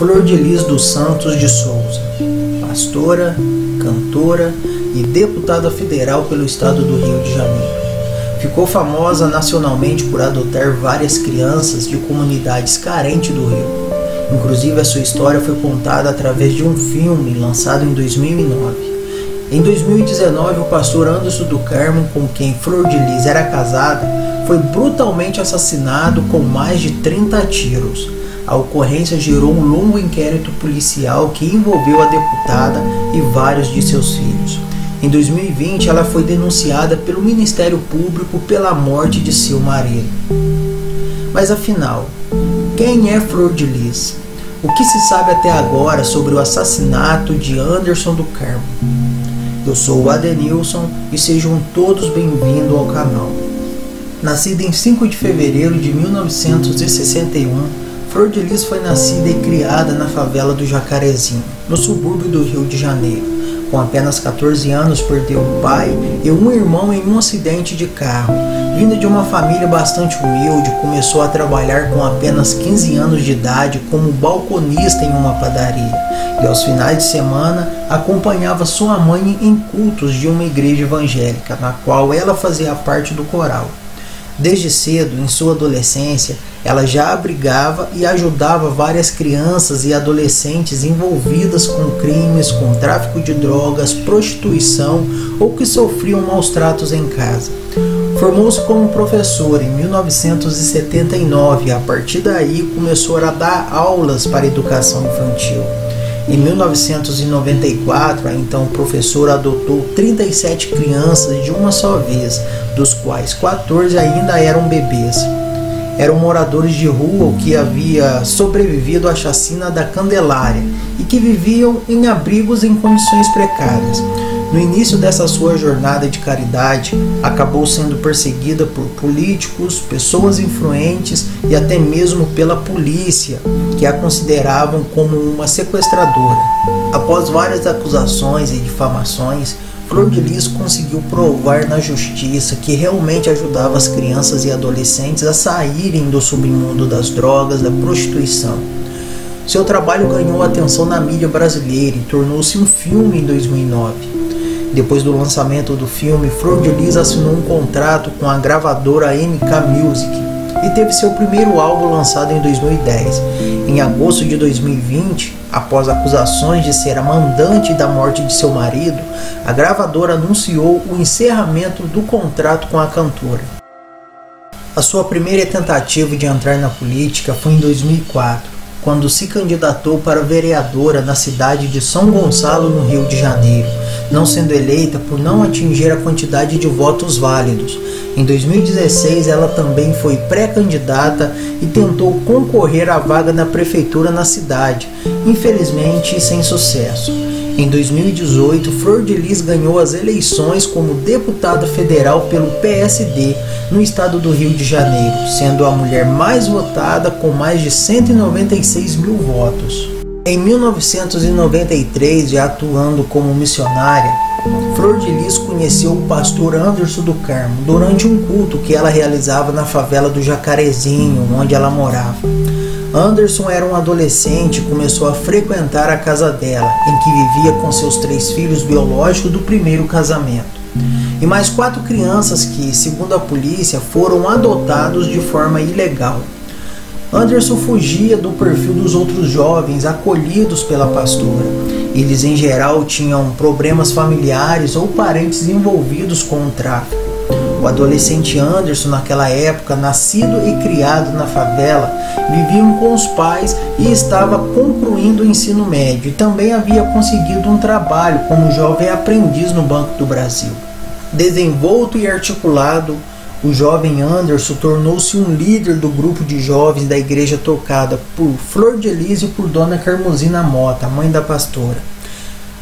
Flor de Lis dos Santos de Souza, pastora, cantora e deputada federal pelo estado do Rio de Janeiro. Ficou famosa nacionalmente por adotar várias crianças de comunidades carentes do Rio. Inclusive, a sua história foi contada através de um filme lançado em 2009. Em 2019, o pastor Anderson do Carmo, com quem Flor de Lis era casada, foi brutalmente assassinado com mais de 30 tiros. A ocorrência gerou um longo inquérito policial que envolveu a deputada e vários de seus filhos. Em 2020, ela foi denunciada pelo Ministério Público pela morte de seu marido. Mas afinal, quem é Flor de Lis? O que se sabe até agora sobre o assassinato de Anderson do Carmo? Eu sou o Adenilson e sejam todos bem-vindos ao canal. Nascida em 5 de fevereiro de 1961, Flor de Lis foi nascida e criada na favela do Jacarezinho, no subúrbio do Rio de Janeiro. Com apenas 14 anos, perdeu o pai e um irmão em um acidente de carro. Vinda de uma família bastante humilde, começou a trabalhar com apenas 15 anos de idade como balconista em uma padaria. E aos finais de semana, acompanhava sua mãe em cultos de uma igreja evangélica, na qual ela fazia parte do coral. Desde cedo, em sua adolescência, ela já abrigava e ajudava várias crianças e adolescentes envolvidas com crimes, com tráfico de drogas, prostituição ou que sofriam maus tratos em casa. Formou-se como professora em 1979 e a partir daí começou a dar aulas para educação infantil. Em 1994, a então professora adotou 37 crianças de uma só vez, dos quais 14 ainda eram bebês. Eram moradores de rua que havia sobrevivido à chacina da Candelária e que viviam em abrigos em condições precárias. No início dessa sua jornada de caridade, acabou sendo perseguida por políticos, pessoas influentes e até mesmo pela polícia, que a consideravam como uma sequestradora. Após várias acusações e difamações, Flor de Lis conseguiu provar na justiça que realmente ajudava as crianças e adolescentes a saírem do submundo das drogas, da prostituição. Seu trabalho ganhou atenção na mídia brasileira e tornou-se um filme em 2009. Depois do lançamento do filme, Flor de Lis assinou um contrato com a gravadora MK Music e teve seu primeiro álbum lançado em 2010. Em agosto de 2020, após acusações de ser a mandante da morte de seu marido, a gravadora anunciou o encerramento do contrato com a cantora. A sua primeira tentativa de entrar na política foi em 2004, quando se candidatou para vereadora na cidade de São Gonçalo, no Rio de Janeiro, não sendo eleita por não atingir a quantidade de votos válidos. Em 2016, ela também foi pré-candidata e tentou concorrer à vaga na prefeitura na cidade, infelizmente sem sucesso. Em 2018, Flor de Lis ganhou as eleições como deputada federal pelo PSD no estado do Rio de Janeiro, sendo a mulher mais votada com mais de 196 mil votos. Em 1993, já atuando como missionária, Flor de Lis conheceu o pastor Anderson do Carmo durante um culto que ela realizava na favela do Jacarezinho, onde ela morava. Anderson era um adolescente e começou a frequentar a casa dela, em que vivia com seus 3 filhos biológicos do primeiro casamento, e mais 4 crianças que, segundo a polícia, foram adotados de forma ilegal. Anderson fugia do perfil dos outros jovens acolhidos pela pastora. Eles, em geral, tinham problemas familiares ou parentes envolvidos com o tráfico. O adolescente Anderson, naquela época, nascido e criado na favela, vivia com os pais e estava concluindo o ensino médio e também havia conseguido um trabalho como jovem aprendiz no Banco do Brasil. Desenvolto e articulado, o jovem Anderson tornou-se um líder do grupo de jovens da igreja tocada por Flor de Lis e por Dona Carmozina Mota, mãe da pastora.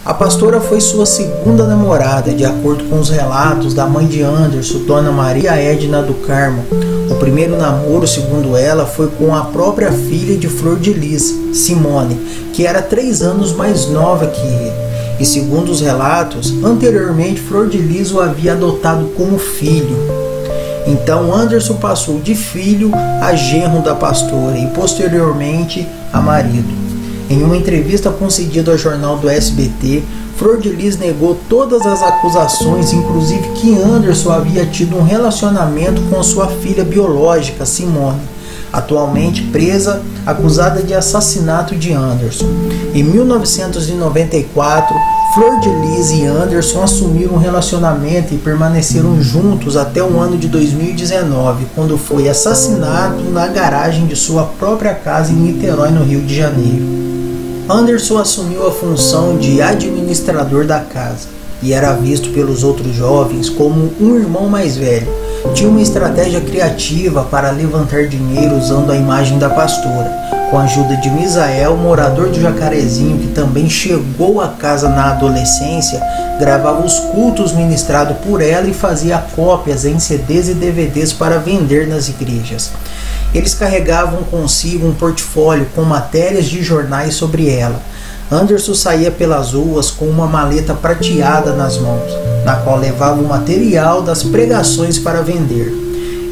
A pastora foi sua segunda namorada, de acordo com os relatos da mãe de Anderson, Dona Maria Edna do Carmo. O primeiro namoro, segundo ela, foi com a própria filha de Flor de Lis, Simone, que era 3 anos mais nova que ele. E segundo os relatos, anteriormente Flor de Lis o havia adotado como filho. Então Anderson passou de filho a genro da pastora e posteriormente a marido. Em uma entrevista concedida ao jornal do SBT, Flor de Lis negou todas as acusações, inclusive que Anderson havia tido um relacionamento com sua filha biológica, Simone, atualmente presa, acusada de assassinato de Anderson. Em 1994, Flor de Lis e Anderson assumiram um relacionamento e permaneceram juntos até o ano de 2019, quando foi assassinado na garagem de sua própria casa em Niterói, no Rio de Janeiro. Anderson assumiu a função de administrador da casa e era visto pelos outros jovens como um irmão mais velho. Tinha uma estratégia criativa para levantar dinheiro usando a imagem da pastora. Com a ajuda de Misael, morador do Jacarezinho, que também chegou à casa na adolescência, gravava os cultos ministrados por ela e fazia cópias em CDs e DVDs para vender nas igrejas. Eles carregavam consigo um portfólio com matérias de jornais sobre ela. Anderson saía pelas ruas com uma maleta prateada nas mãos, na qual levava o material das pregações para vender.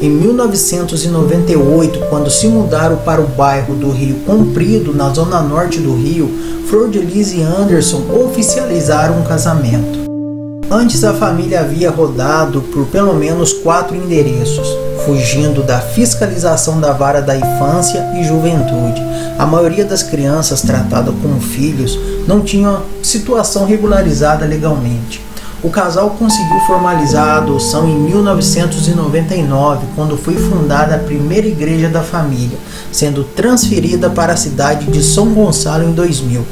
Em 1998, quando se mudaram para o bairro do Rio Comprido, na zona norte do Rio, Flor de Lis e Anderson oficializaram um casamento. Antes, a família havia rodado por pelo menos 4 endereços, fugindo da fiscalização da Vara da Infância e Juventude. A maioria das crianças tratadas como filhos não tinha situação regularizada legalmente. O casal conseguiu formalizar a adoção em 1999, quando foi fundada a primeira igreja da família, sendo transferida para a cidade de São Gonçalo em 2000.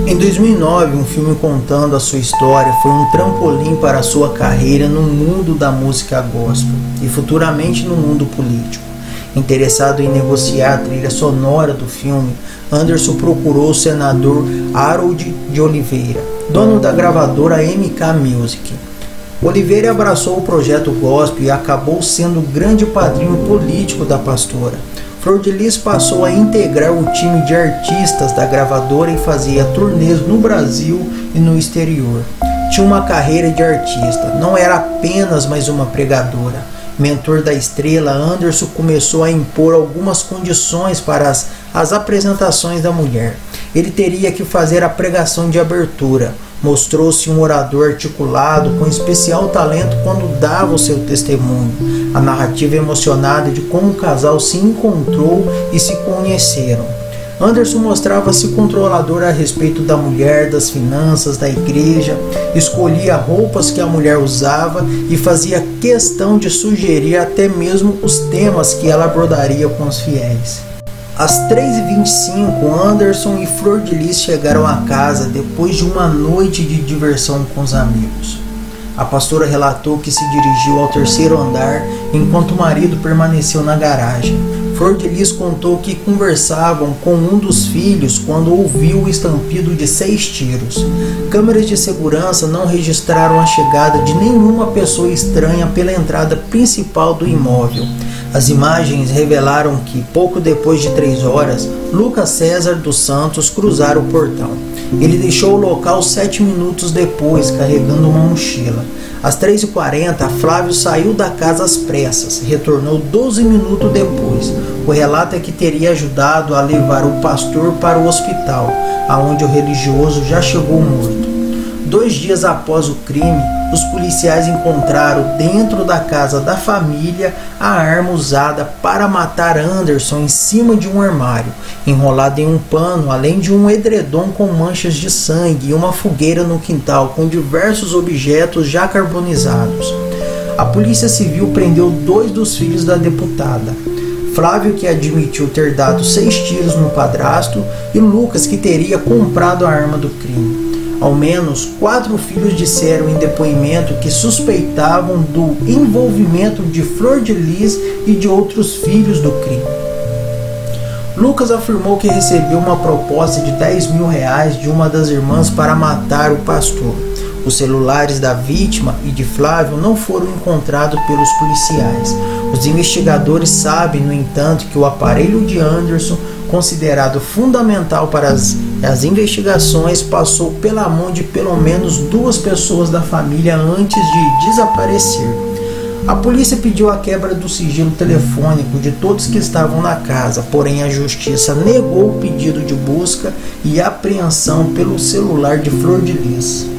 Em 2009, um filme contando a sua história foi um trampolim para a sua carreira no mundo da música gospel e futuramente no mundo político. Interessado em negociar a trilha sonora do filme, Anderson procurou o senador Harold de Oliveira, dono da gravadora MK Music. Oliveira abraçou o projeto gospel e acabou sendo o grande padrinho político da pastora. Flor de Lis passou a integrar o time de artistas da gravadora e fazia turnês no Brasil e no exterior. Tinha uma carreira de artista, não era apenas mais uma pregadora. Mentor da estrela, Anderson começou a impor algumas condições para as apresentações da mulher. Ele teria que fazer a pregação de abertura. Mostrou-se um orador articulado com especial talento quando dava o seu testemunho. A narrativa emocionada de como o casal se encontrou e se conheceram. Anderson mostrava-se controlador a respeito da mulher, das finanças, da igreja, escolhia roupas que a mulher usava e fazia questão de sugerir até mesmo os temas que ela abordaria com os fiéis. Às 3h25, Anderson e Flor de Lis chegaram à casa depois de uma noite de diversão com os amigos. A pastora relatou que se dirigiu ao 3º andar enquanto o marido permaneceu na garagem. Flor de Lis contou que conversavam com um dos filhos quando ouviu o estampido de 6 tiros. Câmeras de segurança não registraram a chegada de nenhuma pessoa estranha pela entrada principal do imóvel. As imagens revelaram que, pouco depois de 3 horas, Lucas César dos Santos cruzara o portão. Ele deixou o local 7 minutos depois, carregando uma mochila. Às 3h40, Flávio saiu da casa às pressas, retornou 12 minutos depois. O relato é que teria ajudado a levar o pastor para o hospital, aonde o religioso já chegou morto. 2 dias após o crime, os policiais encontraram dentro da casa da família a arma usada para matar Anderson em cima de um armário, enrolado em um pano, além de um edredom com manchas de sangue e uma fogueira no quintal com diversos objetos já carbonizados. A Polícia Civil prendeu 2 dos filhos da deputada. Flávio, que admitiu ter dado 6 tiros no padrasto, e Lucas, que teria comprado a arma do crime. Ao menos 4 filhos disseram em depoimento que suspeitavam do envolvimento de Flor de Lis e de outros filhos do crime. Lucas afirmou que recebeu uma proposta de R$10.000 de uma das irmãs para matar o pastor. Os celulares da vítima e de Flávio não foram encontrados pelos policiais. Os investigadores sabem, no entanto, que o aparelho de Anderson, considerado fundamental para as investigações, passou pela mão de pelo menos 2 pessoas da família antes de desaparecer. A polícia pediu a quebra do sigilo telefônico de todos que estavam na casa, porém a justiça negou o pedido de busca e apreensão pelo celular de Flor de Lis.